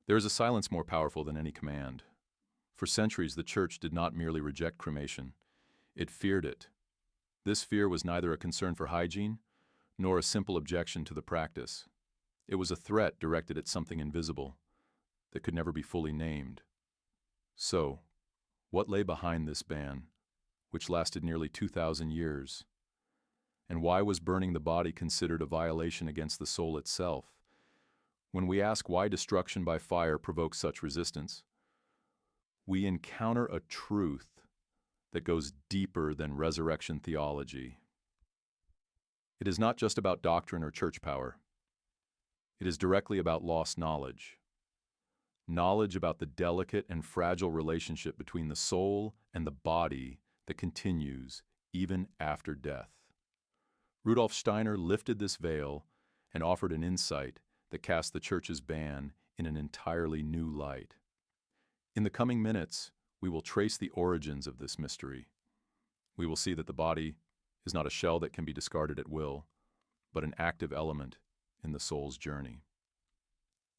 There is a silence more powerful than any command. For centuries, the Church did not merely reject cremation, it feared it. This fear was neither a concern for hygiene nor a simple objection to the practice. It was a threat directed at something invisible that could never be fully named. So, what lay behind this ban, which lasted nearly 2,000 years? And why was burning the body considered a violation against the soul itself? When we ask why destruction by fire provokes such resistance, we encounter a truth that goes deeper than resurrection theology. It is not just about doctrine or church power. It is directly about lost knowledge. Knowledge about the delicate and fragile relationship between the soul and the body that continues even after death. Rudolf Steiner lifted this veil and offered an insight that cast the Church's ban in an entirely new light. In the coming minutes, we will trace the origins of this mystery. We will see that the body is not a shell that can be discarded at will, but an active element in the soul's journey.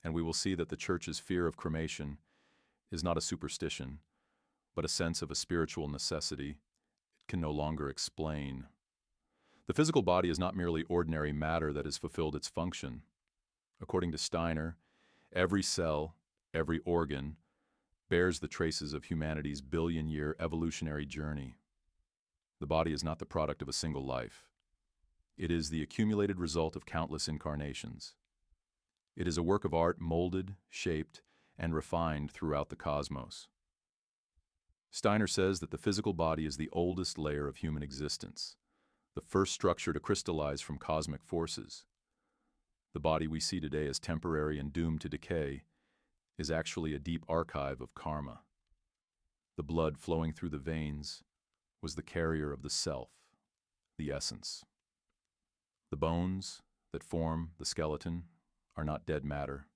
And we will see that the Church's fear of cremation is not a superstition, but a sense of a spiritual necessity it can no longer explain. The physical body is not merely ordinary matter that has fulfilled its function. According to Steiner, every cell, every organ, bears the traces of humanity's billion-year evolutionary journey. The body is not the product of a single life. It is the accumulated result of countless incarnations. It is a work of art molded, shaped, and refined throughout the cosmos. Steiner says that the physical body is the oldest layer of human existence, the first structure to crystallize from cosmic forces. The body we see today as temporary and doomed to decay is actually a deep archive of karma. The blood flowing through the veins was the carrier of the self, the essence. The bones that form the skeleton are not dead matter,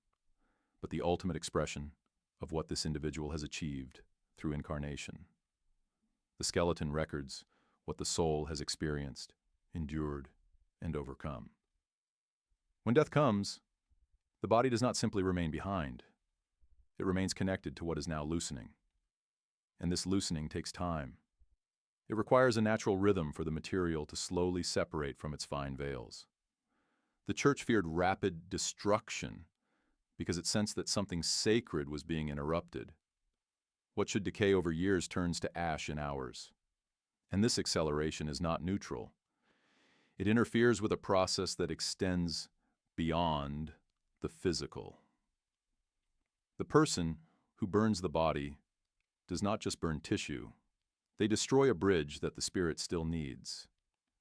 but the ultimate expression of what this individual has achieved through incarnation. The skeleton records what the soul has experienced, endured, and overcome. When death comes, the body does not simply remain behind. It remains connected to what is now loosening. And this loosening takes time. It requires a natural rhythm for the material to slowly separate from its fine veils. The Church feared rapid destruction because it sensed that something sacred was being interrupted. What should decay over years turns to ash in hours. And this acceleration is not neutral. It interferes with a process that extends beyond the physical. The person who burns the body does not just burn tissue. They destroy a bridge that the spirit still needs.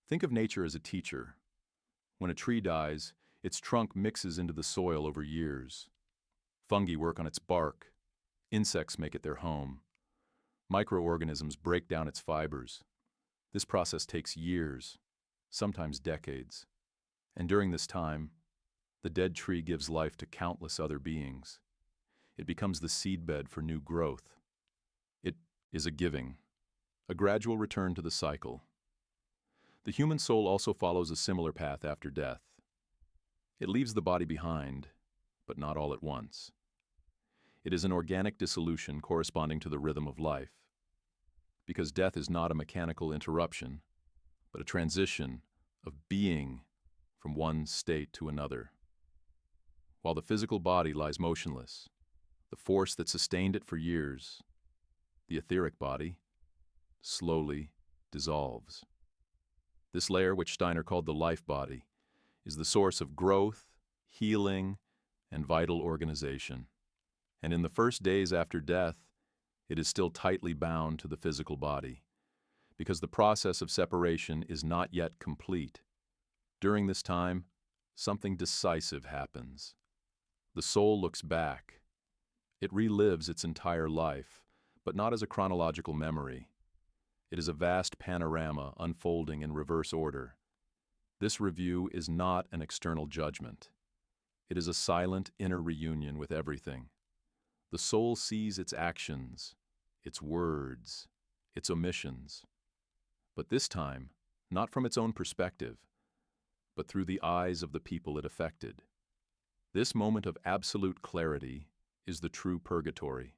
Think of nature as a teacher. When a tree dies, its trunk mixes into the soil over years. Fungi work on its bark. Insects make it their home. Microorganisms break down its fibers. This process takes years, sometimes decades. And during this time, the dead tree gives life to countless other beings. It becomes the seedbed for new growth. It is a giving, a gradual return to the cycle. The human soul also follows a similar path after death. It leaves the body behind, but not all at once. It is an organic dissolution corresponding to the rhythm of life. Because death is not a mechanical interruption, but a transition of being from one state to another. While the physical body lies motionless, the force that sustained it for years, the etheric body, slowly dissolves. This layer, which Steiner called the life body, is the source of growth, healing, and vital organization. And in the first days after death, it is still tightly bound to the physical body, because the process of separation is not yet complete. During this time, something decisive happens. The soul looks back. It relives its entire life, but not as a chronological memory. It is a vast panorama unfolding in reverse order. This review is not an external judgment. It is a silent inner reunion with everything. The soul sees its actions, its words, its omissions. But this time, not from its own perspective, but through the eyes of the people it affected. This moment of absolute clarity is the true purgatory.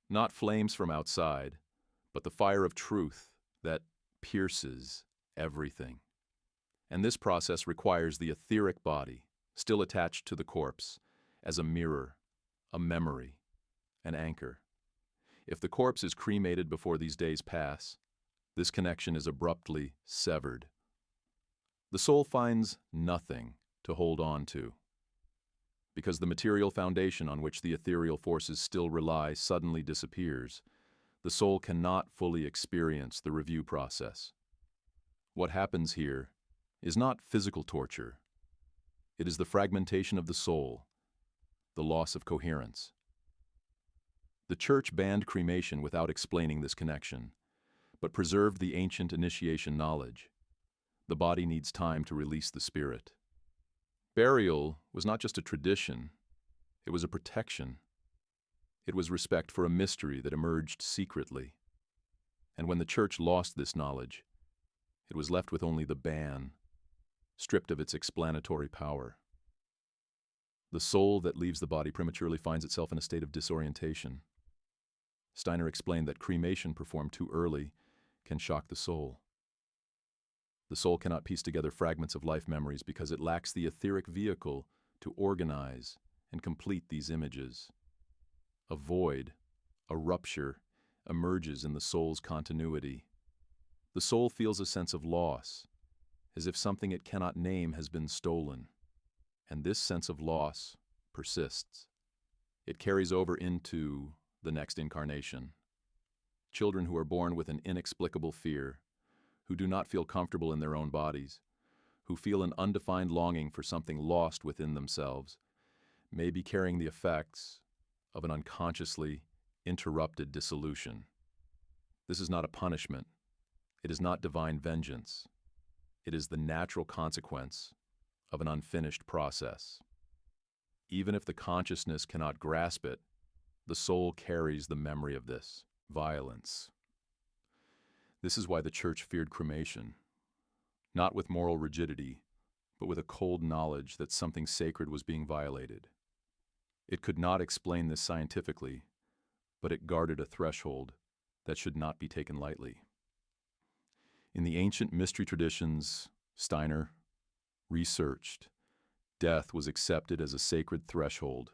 Not flames from outside, but the fire of truth that pierces everything. And this process requires the etheric body, still attached to the corpse, as a mirror, a memory, an anchor. If the corpse is cremated before these days pass, this connection is abruptly severed. The soul finds nothing to hold on to, because the material foundation on which the ethereal forces still rely suddenly disappears. The soul cannot fully experience the review process. What happens here is not physical torture. It is the fragmentation of the soul, the loss of coherence. The Church banned cremation without explaining this connection, but preserved the ancient initiation knowledge. The body needs time to release the spirit. Burial was not just a tradition, it was a protection. It was respect for a mystery that emerged secretly. And when the Church lost this knowledge, it was left with only the ban, stripped of its explanatory power. The soul that leaves the body prematurely finds itself in a state of disorientation. Steiner explained that cremation performed too early can shock the soul. The soul cannot piece together fragments of life memories because it lacks the etheric vehicle to organize and complete these images. A void, a rupture, emerges in the soul's continuity. The soul feels a sense of loss, as if something it cannot name has been stolen. And this sense of loss persists. It carries over into the next incarnation. Children who are born with an inexplicable fear, who do not feel comfortable in their own bodies, who feel an undefined longing for something lost within themselves, may be carrying the effects of an unconsciously interrupted dissolution. This is not a punishment. It is not divine vengeance. It is the natural consequence of an unfinished process. Even if the consciousness cannot grasp it, the soul carries the memory of this violence. This is why the Church feared cremation, not with moral rigidity, but with a cold knowledge that something sacred was being violated. It could not explain this scientifically, but it guarded a threshold that should not be taken lightly. In the ancient mystery traditions Steiner researched, death was accepted as a sacred threshold.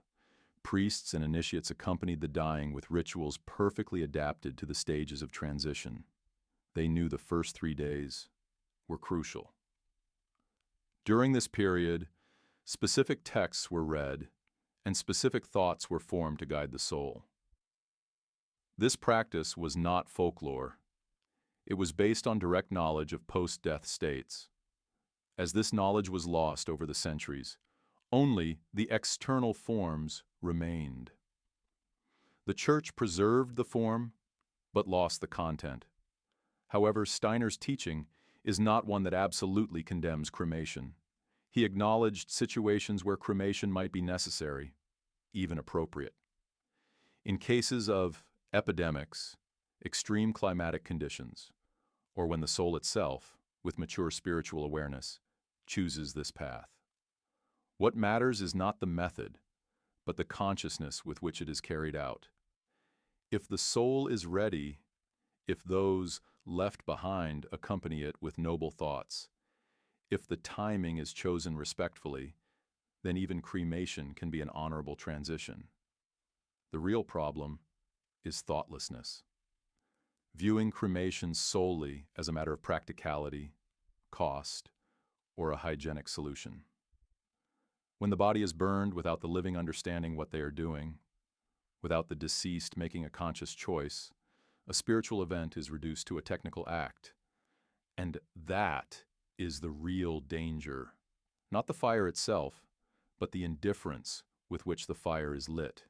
Priests and initiates accompanied the dying with rituals perfectly adapted to the stages of transition. They knew the first 3 days were crucial. During this period, specific texts were read and specific thoughts were formed to guide the soul. This practice was not folklore. It was based on direct knowledge of post-death states. As this knowledge was lost over the centuries, only the external forms remained. The Church preserved the form, but lost the content. However, Steiner's teaching is not one that absolutely condemns cremation. He acknowledged situations where cremation might be necessary, even appropriate. In cases of epidemics, extreme climatic conditions, or when the soul itself, with mature spiritual awareness, chooses this path. What matters is not the method, but the consciousness with which it is carried out. If the soul is ready, if those left behind accompany it with noble thoughts, if the timing is chosen respectfully, then even cremation can be an honorable transition. The real problem is thoughtlessness. Viewing cremation solely as a matter of practicality, cost, or a hygienic solution. When the body is burned without the living understanding what they are doing, without the deceased making a conscious choice, a spiritual event is reduced to a technical act. And that is the real danger. Not the fire itself, but the indifference with which the fire is lit.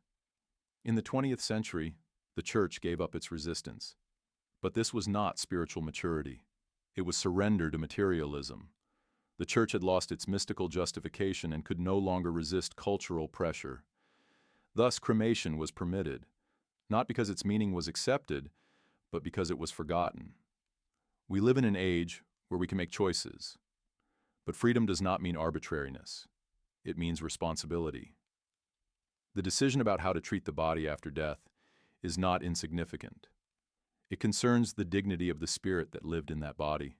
In the 20th century, the Church gave up its resistance. But this was not spiritual maturity. It was surrender to materialism. The Church had lost its mystical justification and could no longer resist cultural pressure. Thus, cremation was permitted, not because its meaning was accepted, but because it was forgotten. We live in an age where we can make choices. But freedom does not mean arbitrariness. It means responsibility. The decision about how to treat the body after death is not insignificant. It concerns the dignity of the spirit that lived in that body.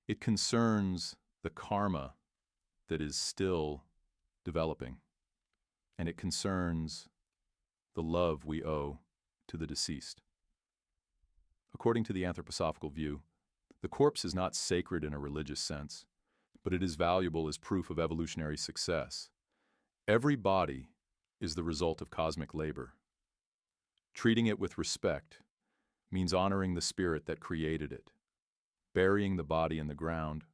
It concerns the karma that is still developing. And it concerns the love we owe to the deceased. According to the anthroposophical view, the corpse is not sacred in a religious sense, but it is valuable as proof of evolutionary success. Every body is the result of cosmic labor. Treating it with respect means honoring the spirit that created it. Burying the body in the ground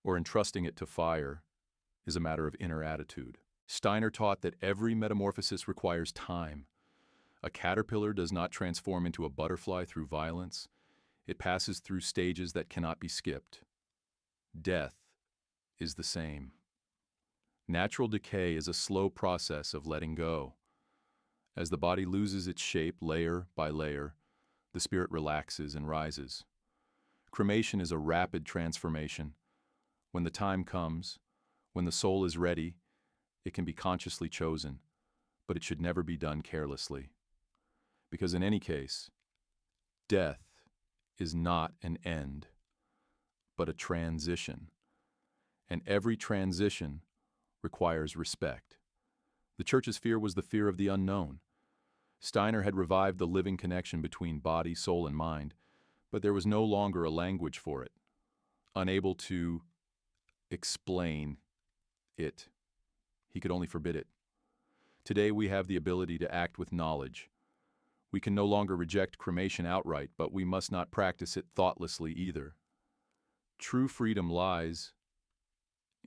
or entrusting it to fire is a matter of inner attitude. Steiner taught that every metamorphosis requires time. A caterpillar does not transform into a butterfly through violence. It passes through stages that cannot be skipped. Death is the same. Natural decay is a slow process of letting go. As the body loses its shape layer by layer, the spirit relaxes and rises. Cremation is a rapid transformation. When the time comes, when the soul is ready, it can be consciously chosen, but it should never be done carelessly. Because in any case, death is not an end, but a transition. And every transition requires respect. The Church's fear was the fear of the unknown. Steiner had revived the living connection between body, soul, and mind, but there was no longer a language for it. Unable to explain it, he could only forbid it. Today we have the ability to act with knowledge. We can no longer reject cremation outright, but we must not practice it thoughtlessly either. True freedom lies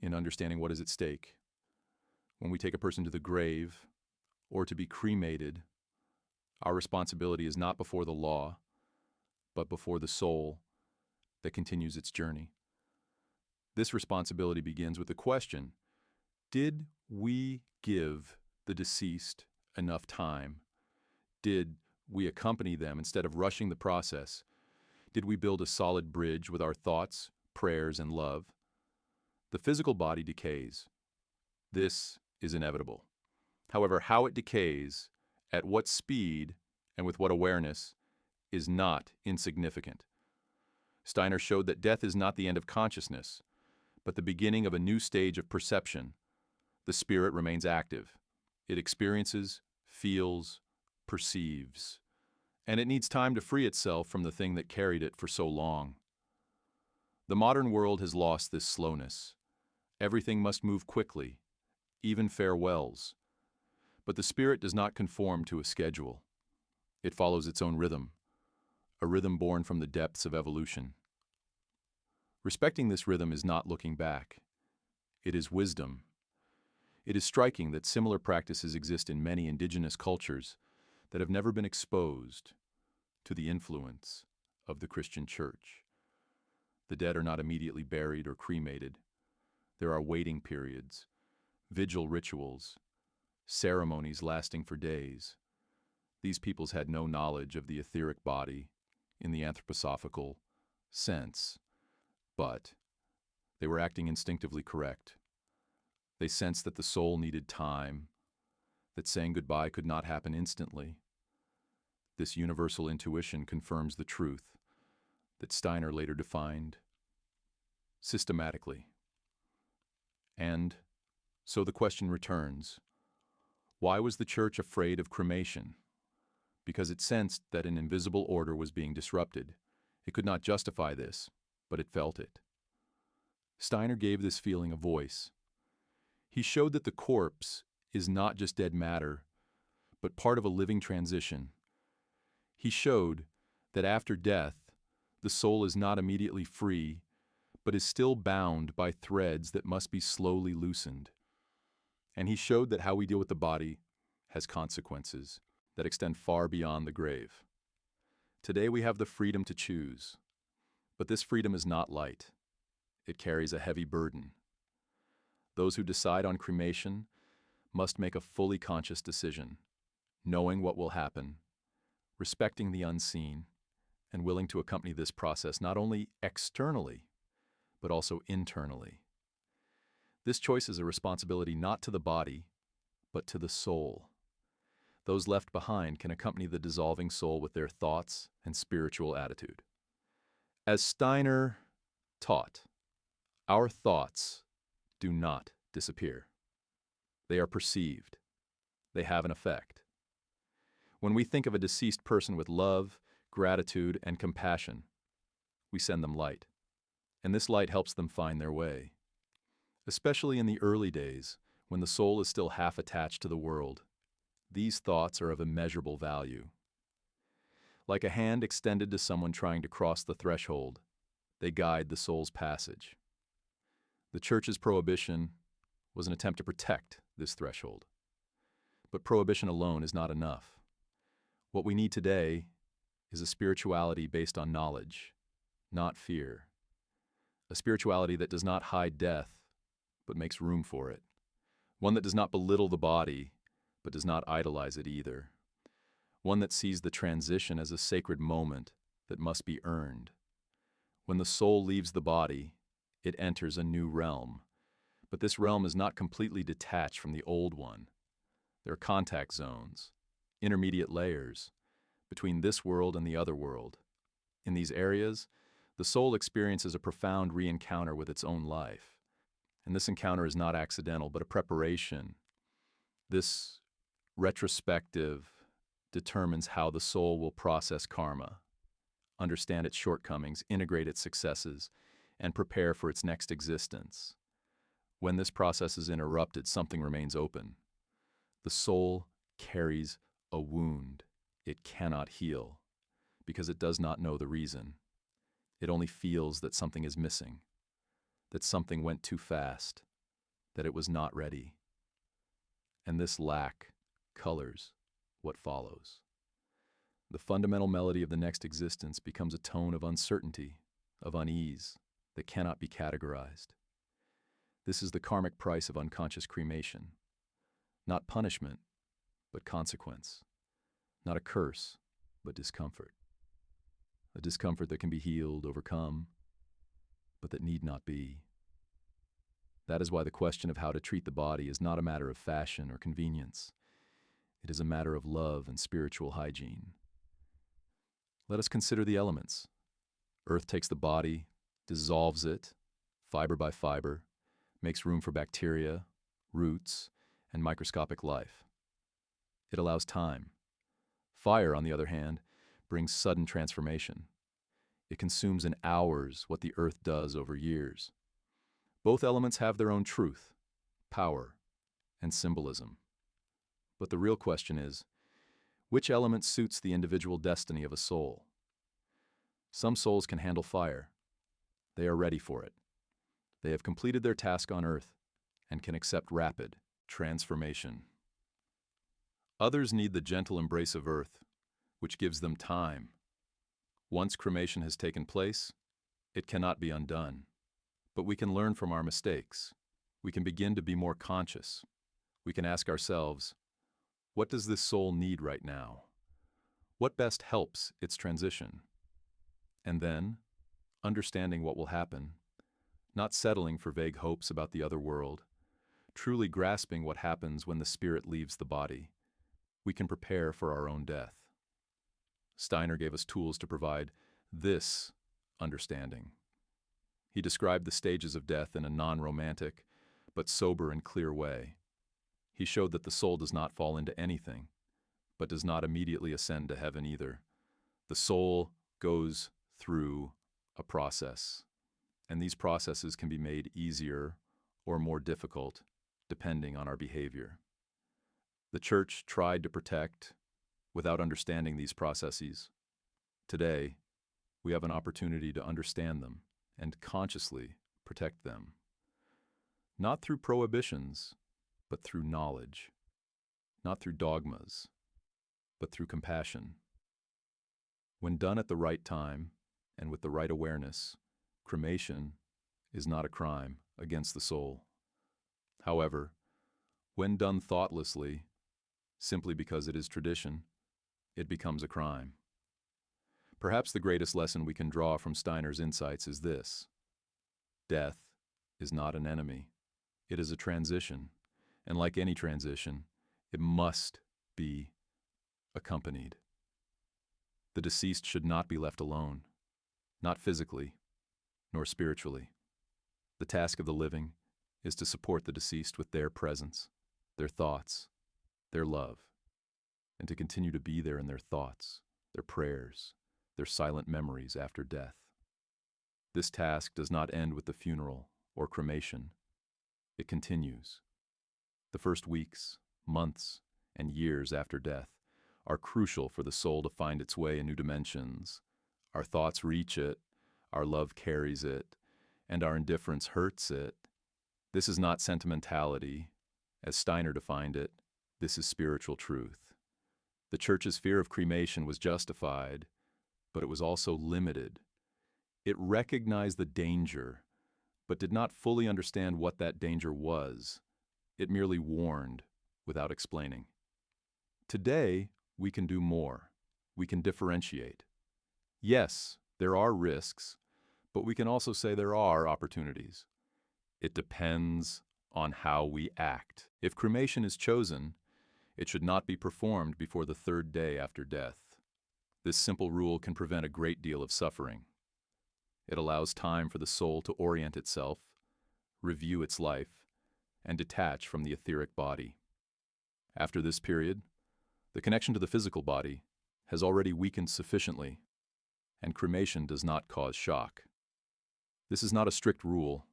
in understanding what is at stake. When we take a person to the grave or to be cremated, our responsibility is not before the law, but before the soul that continues its journey. This responsibility begins with the question, did we give the deceased enough time? Did we accompany them instead of rushing the process? Did we build a solid bridge with our thoughts, prayers, and love? The physical body decays. This is inevitable. However, how it decays, at what speed, and with what awareness, is not insignificant. Steiner showed that death is not the end of consciousness, but the beginning of a new stage of perception. The spirit remains active. It experiences, feels, perceives, and it needs time to free itself from the thing that carried it for so long. The modern world has lost this slowness. Everything must move quickly, even farewells. But the spirit does not conform to a schedule. It follows its own rhythm, a rhythm born from the depths of evolution. Respecting this rhythm is not looking back. It is wisdom. It is striking that similar practices exist in many indigenous cultures that have never been exposed to the influence of the Christian Church. The dead are not immediately buried or cremated. There are waiting periods, vigil rituals, ceremonies lasting for days. These peoples had no knowledge of the etheric body in the anthroposophical sense, but they were acting instinctively correct. They sensed that the soul needed time, that saying goodbye could not happen instantly. This universal intuition confirms the truth that Steiner later defined systematically. And so the question returns, why was the Church afraid of cremation? Because it sensed that an invisible order was being disrupted. It could not justify this, but it felt it. Steiner gave this feeling a voice. He showed that the corpse is not just dead matter, but part of a living transition. He showed that after death, the soul is not immediately free, but is still bound by threads that must be slowly loosened. And he showed that how we deal with the body has consequences that extend far beyond the grave. Today we have the freedom to choose, but this freedom is not light. It carries a heavy burden. Those who decide on cremation must make a fully conscious decision, knowing what will happen, respecting the unseen, and willing to accompany this process not only externally, but also internally. This choice is a responsibility not to the body, but to the soul. Those left behind can accompany the dissolving soul with their thoughts and spiritual attitude. As Steiner taught, our thoughts do not disappear. They are perceived. They have an effect. When we think of a deceased person with love, gratitude, and compassion, we send them light, and this light helps them find their way. Especially in the early days, when the soul is still half attached to the world, these thoughts are of immeasurable value. Like a hand extended to someone trying to cross the threshold, they guide the soul's passage. The Church's prohibition was an attempt to protect this threshold. But prohibition alone is not enough. What we need today is a spirituality based on knowledge, not fear. A spirituality that does not hide death, but makes room for it. One that does not belittle the body, but does not idolize it either. One that sees the transition as a sacred moment that must be earned. When the soul leaves the body, it enters a new realm. But this realm is not completely detached from the old one. There are contact zones, intermediate layers, between this world and the other world. In these areas, the soul experiences a profound re-encounter with its own life. And this encounter is not accidental, but a preparation. This retrospective determines how the soul will process karma, understand its shortcomings, integrate its successes, and prepare for its next existence. When this process is interrupted, something remains open. The soul carries a wound it cannot heal because it does not know the reason. It only feels that something is missing, that something went too fast, that it was not ready. And this lack colors what follows. The fundamental melody of the next existence becomes a tone of uncertainty, of unease, that cannot be categorized. This is the karmic price of unconscious cremation. Not punishment, but consequence. Not a curse, but discomfort. A discomfort that can be healed, overcome, but that need not be. That is why the question of how to treat the body is not a matter of fashion or convenience. It is a matter of love and spiritual hygiene. Let us consider the elements. Earth takes the body, dissolves it, fiber by fiber, makes room for bacteria, roots, and microscopic life. It allows time. Fire, on the other hand, brings sudden transformation. It consumes in hours what the earth does over years. Both elements have their own truth, power, and symbolism. But the real question is, which element suits the individual destiny of a soul? Some souls can handle fire. They are ready for it. They have completed their task on earth and can accept rapid transformation. Others need the gentle embrace of earth, which gives them time. Once cremation has taken place, it cannot be undone. But we can learn from our mistakes. We can begin to be more conscious. We can ask ourselves, what does this soul need right now? What best helps its transition? And then, understanding what will happen, not settling for vague hopes about the other world, truly grasping what happens when the spirit leaves the body, we can prepare for our own death. Steiner gave us tools to provide this understanding. He described the stages of death in a non-romantic, but sober and clear way. He showed that the soul does not fall into anything, but does not immediately ascend to heaven either. The soul goes through a process, and these processes can be made easier or more difficult depending on our behavior. The Church tried to protect without understanding these processes. Today, we have an opportunity to understand them and consciously protect them. Not through prohibitions, but through knowledge. Not through dogmas, but through compassion. When done at the right time and with the right awareness, cremation is not a crime against the soul. However, when done thoughtlessly, simply because it is tradition, it becomes a crime. Perhaps the greatest lesson we can draw from Steiner's insights is this: death is not an enemy. It is a transition, and like any transition, it must be accompanied. The deceased should not be left alone, not physically, nor spiritually. The task of the living is to support the deceased with their presence, their thoughts, their love, and to continue to be there in their thoughts, their prayers, their silent memories after death. This task does not end with the funeral or cremation. It continues. The first weeks, months, and years after death are crucial for the soul to find its way in new dimensions. Our thoughts reach it, our love carries it, and our indifference hurts it. This is not sentimentality. As Steiner defined it, this is spiritual truth. The Church's fear of cremation was justified, but it was also limited. It recognized the danger, but did not fully understand what that danger was. It merely warned without explaining. Today, we can do more. We can differentiate. Yes, there are risks, but we can also say there are opportunities. It depends on how we act. If cremation is chosen, it should not be performed before the third day after death. This simple rule can prevent a great deal of suffering. It allows time for the soul to orient itself, review its life, and detach from the etheric body. After this period, the connection to the physical body has already weakened sufficiently, and cremation does not cause shock. This is not a strict rule,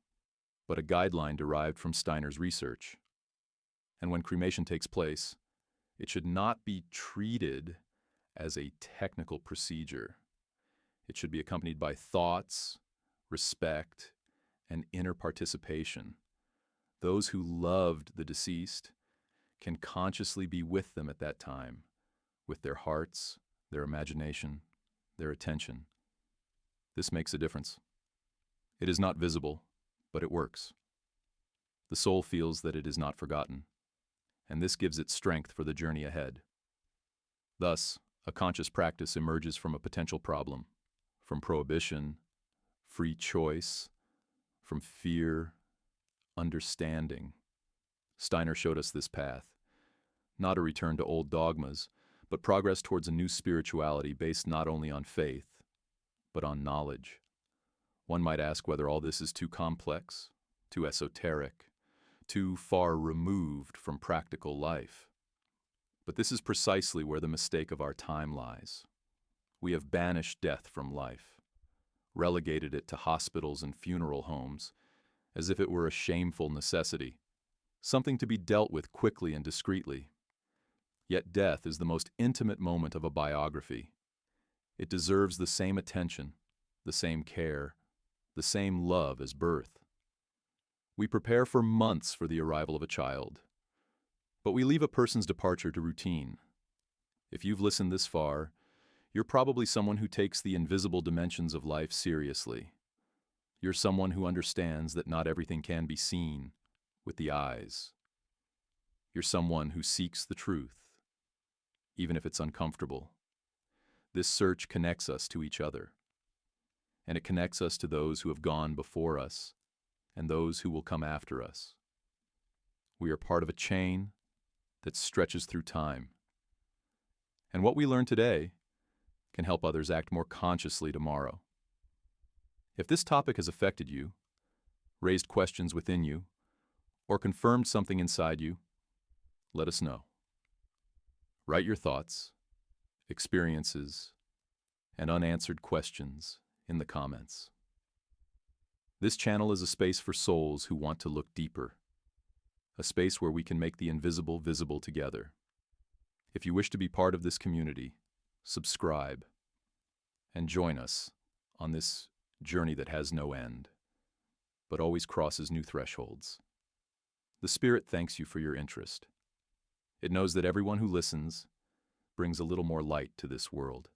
but a guideline derived from Steiner's research. And when cremation takes place, it should not be treated as a technical procedure. It should be accompanied by thoughts, respect, and inner participation. Those who loved the deceased can consciously be with them at that time, with their hearts, their imagination, their attention. This makes a difference. It is not visible, but it works. The soul feels that it is not forgotten, and this gives it strength for the journey ahead. Thus, a conscious practice emerges from a potential problem, from prohibition, free choice, from fear, understanding. Steiner showed us this path, not a return to old dogmas, but progress towards a new spirituality based not only on faith, but on knowledge. One might ask whether all this is too complex, too esoteric, too far removed from practical life. But this is precisely where the mistake of our time lies. We have banished death from life, relegated it to hospitals and funeral homes, as if it were a shameful necessity, something to be dealt with quickly and discreetly. Yet death is the most intimate moment of a biography. It deserves the same attention, the same care, the same love as birth. We prepare for months for the arrival of a child, but we leave a person's departure to routine. If you've listened this far, you're probably someone who takes the invisible dimensions of life seriously. You're someone who understands that not everything can be seen with the eyes. You're someone who seeks the truth, even if it's uncomfortable. This search connects us to each other, and it connects us to those who have gone before us and those who will come after us. We are part of a chain that stretches through time. And what we learn today can help others act more consciously tomorrow. If this topic has affected you, raised questions within you, or confirmed something inside you, let us know. Write your thoughts, experiences, and unanswered questions in the comments. This channel is a space for souls who want to look deeper, a space where we can make the invisible visible together. If you wish to be part of this community, subscribe and join us on this journey that has no end, but always crosses new thresholds. The Spirit thanks you for your interest. It knows that everyone who listens brings a little more light to this world.